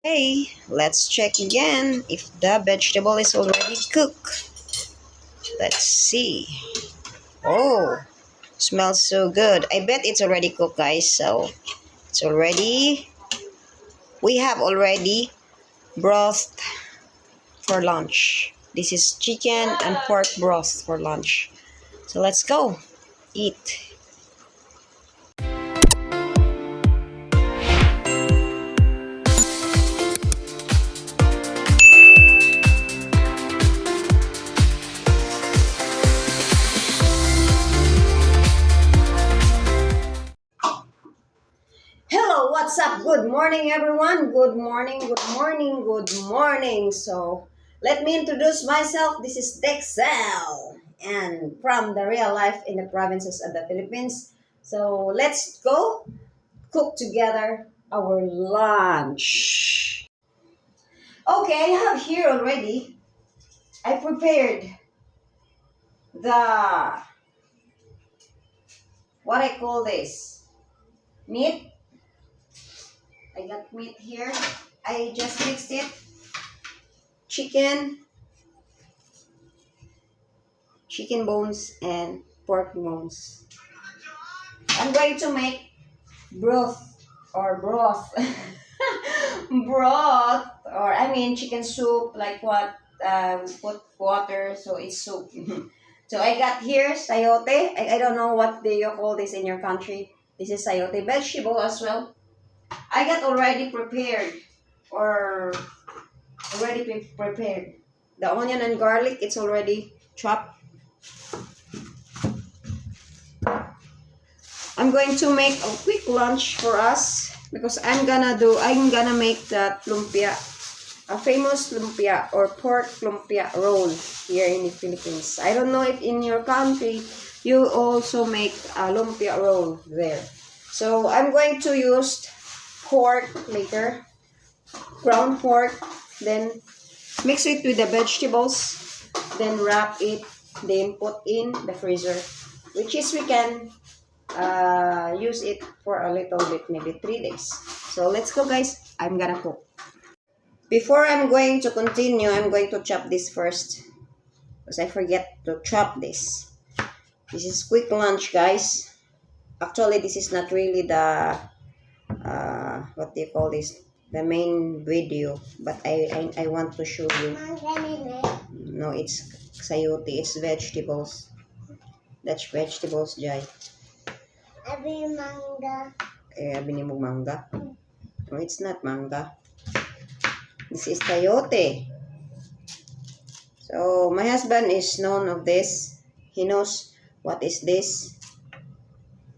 Hey, let's check again if the vegetable is already cooked. Let's see. Oh, smells so good. I bet it's already cooked, guys. So it's already, we have already broth for lunch. This is chicken and pork broth for lunch. So let's go eat. Hello, what's up? Good morning, everyone. Good morning, good morning, good morning. So, let me introduce myself. This is Dexel, and from the real life in the provinces of the Philippines. So, let's go cook together our lunch. Okay, I have here already. I prepared the what I call this meat. I got meat here. I just mixed it. Chicken, chicken bones and pork bones. I'm going to make broth or broth. Broth or I mean chicken soup like what put water so it's soup. So I got here sayote. I don't know what do you call this in your country. This is sayote vegetable as well. I got already prepared or prepared. The onion and garlic it's already chopped. I'm going to make a quick lunch for us because I'm gonna make the lumpia, a famous lumpia or pork lumpia roll here in the Philippines. I don't know if in your country you also make a lumpia roll there. So I'm going to use pork later, ground pork, then mix it with the vegetables, then wrap it, then put in the freezer, which is we can use it for a little bit, maybe 3 days. So let's go, guys. I'm gonna cook. Before I'm going to continue, I'm going to chop this first because I forget to chop this. This is quick lunch, guys. Actually, this is not really the what do you call this? The main video, but I want to show you. No, it's sayote. It's vegetables. That's vegetables, Jai. Abi manga. Abi ni mo manga. No, it's not manga. This is sayote. So, my husband is known of this. He knows what is this.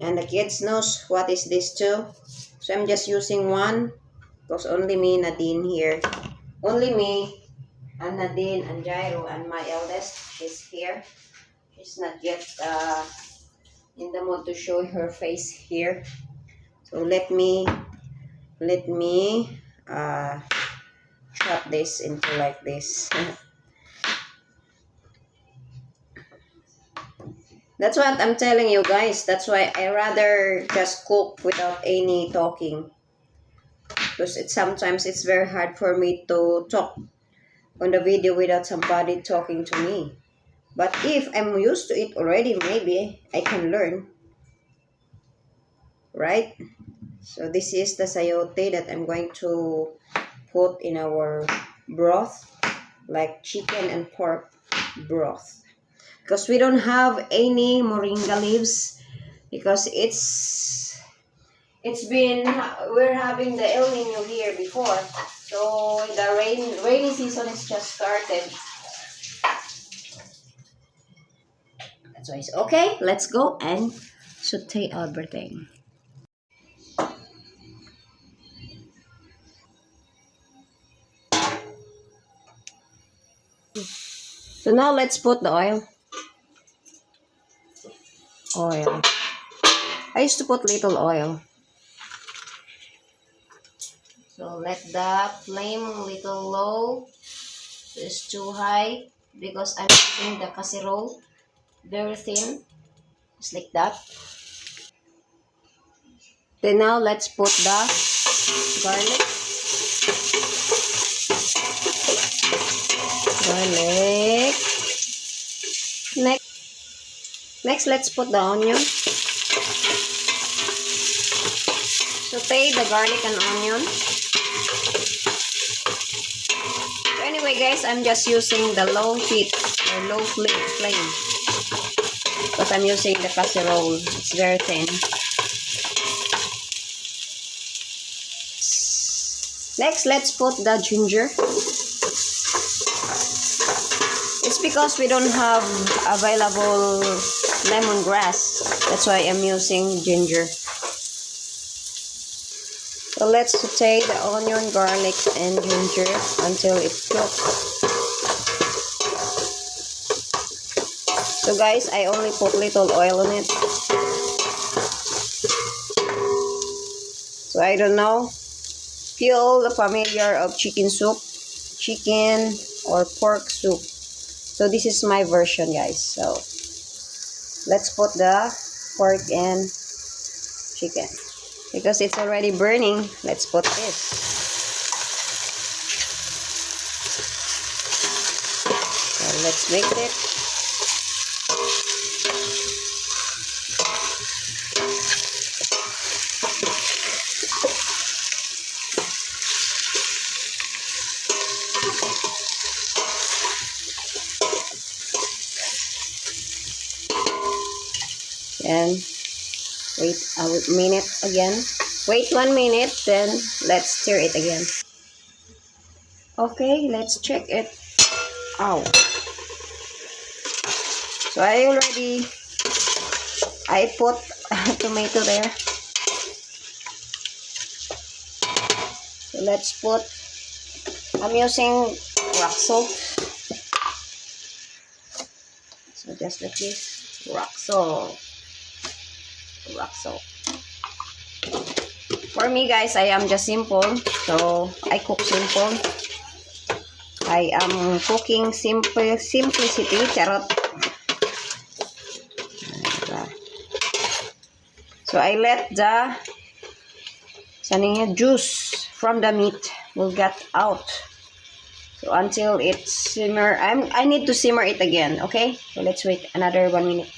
And the kids knows what is this too. So, I'm just using one. Because only me, Nadine here. Only me, and Nadine, and Jairo, and my eldest. She's here. She's not yet in the mood to show her face here. So, let me chop this into like this. That's what I'm telling you guys. That's why I rather just cook without any talking. Because sometimes it's very hard for me to talk on the video without somebody talking to me. But if I'm used to it already, maybe I can learn. Right? So this is the sayote that I'm going to put in our broth. Like chicken and pork broth. Because we don't have any moringa leaves because we're having the El Nino here before, so the rainy season is just started. That's why it's okay. Let's go and saute everything. So now let's put the oil. I used to put little oil. So let the flame little low. It's too high because I'm using the casserole very thin. Just like that. Then now let's put the garlic. garlic. Next, let's put the onion. Saute the garlic and onion. So anyway, guys, I'm just using the low heat or low flame because I'm using the casserole. It's very thin. Next, let's put the ginger. It's because we don't have available lemongrass. That's why I'm using ginger. So let's saute the onion, garlic, and ginger until it cooks. So guys, I only put little oil on it. So I don't know if you all are familiar of chicken soup, chicken or pork soup. So this is my version, guys. So let's put the pork and chicken. Because it's already burning, let's put this. So let's mix it. And wait a minute again. Wait 1 minute, then let's stir it again. Okay, let's check it out. So I put tomato there. So let's put, I'm using rock salt. So just like this, rock salt. For me, guys, I am just simple, so I cook simple. I am cooking simplicity, charot. So I let the juice from the meat will get out. So until it simmer, I need to simmer it again. Okay, so let's wait another 1 minute.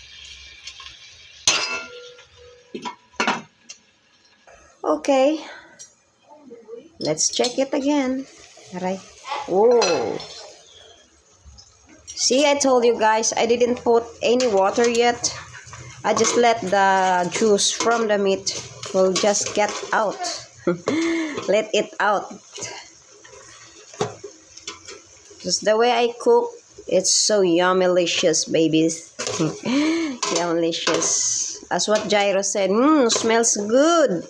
Okay, let's check it again. Alright. Oh, see, I told you guys, I didn't put any water yet. I just let the juice from the meat will just get out. Let it out. Just the way I cook, it's so yummy-licious, babies. Yummy-licious. As what Jairo said, smells good.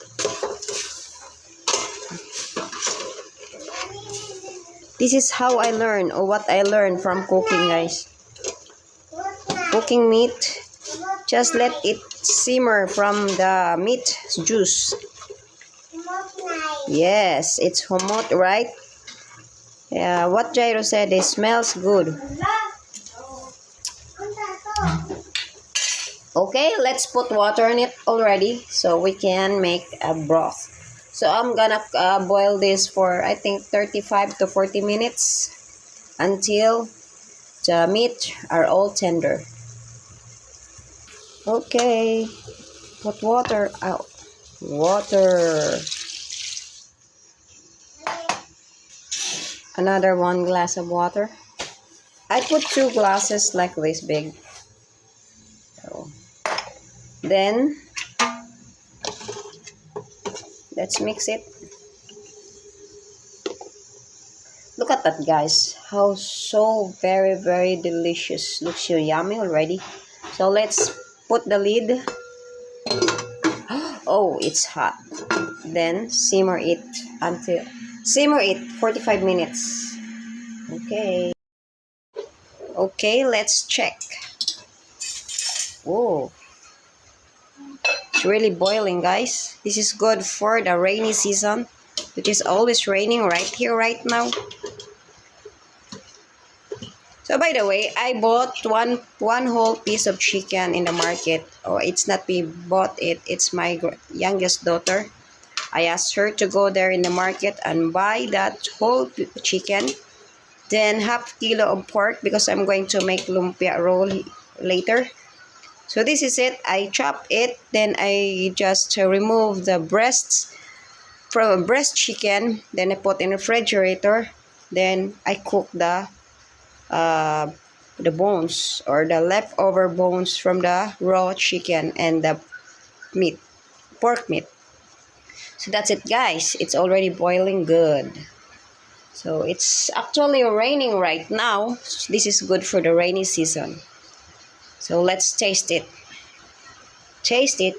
This is how I learn, or what I learned from cooking, guys. Cooking meat, just let it simmer from the meat juice. Yes, it's humot, right? Yeah, what Jairo said, it smells good. Okay, let's put water in it already so we can make a broth. So I'm gonna boil this for, I think, 35 to 40 minutes until the meat are all tender. Okay, put water out. Water. Another 1 glass of water. I put 2 glasses like this big. So, then let's mix it. Look at that, guys. How so very, very delicious. Looks so yummy already. So let's put the lid. Oh, it's hot. Then simmer it 45 minutes. Okay. Okay, let's check. Oh, it's really boiling, guys. This is good for the rainy season, which is always raining right here, right now. So by the way, I bought one whole piece of chicken in the market. Oh, it's not me bought it. It's my youngest daughter. I asked her to go there in the market and buy that whole chicken. Then half kilo of pork because I'm going to make lumpia roll later. So this is it. I chop it. Then I just remove the breasts from a breast chicken. Then I put in refrigerator. Then I cook the bones or the leftover bones from the raw chicken and the meat, pork meat. So that's it, guys. It's already boiling good. So it's actually raining right now. This is good for the rainy season. So let's taste it. Taste it.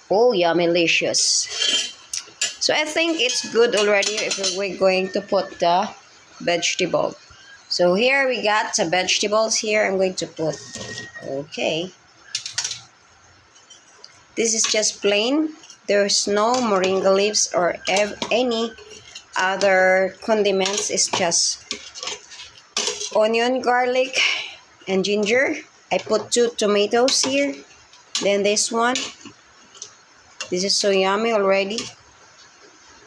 Oh, yummy, delicious. So I think it's good already if we're going to put the vegetable. So here we got the vegetables here. I'm going to put. Okay. This is just plain. There's no moringa leaves or any other condiments. It's just onion, garlic, and ginger. I put 2 tomatoes here. Then this one. This is so yummy already.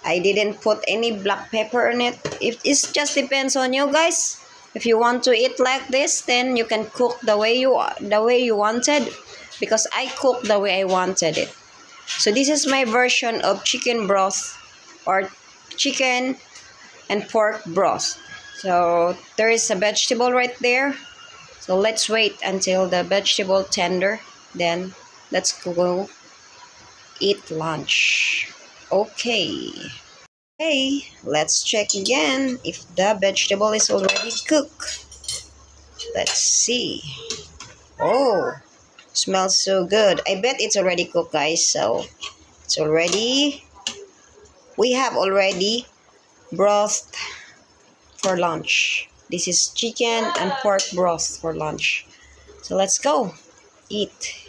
I didn't put any black pepper on it. It just depends on you guys. If you want to eat like this, then you can cook the way you wanted. Because I cooked the way I wanted it. So this is my version of chicken broth or chicken and pork broth. So there is a vegetable right there. So let's wait until the vegetable tender. Then let's go eat lunch. Okay. Okay, let's check again if the vegetable is already cooked. Let's see. Oh, smells so good. I bet it's already cooked, guys. So it's already, we have already broth for lunch. This is chicken and pork broth for lunch. So let's go eat.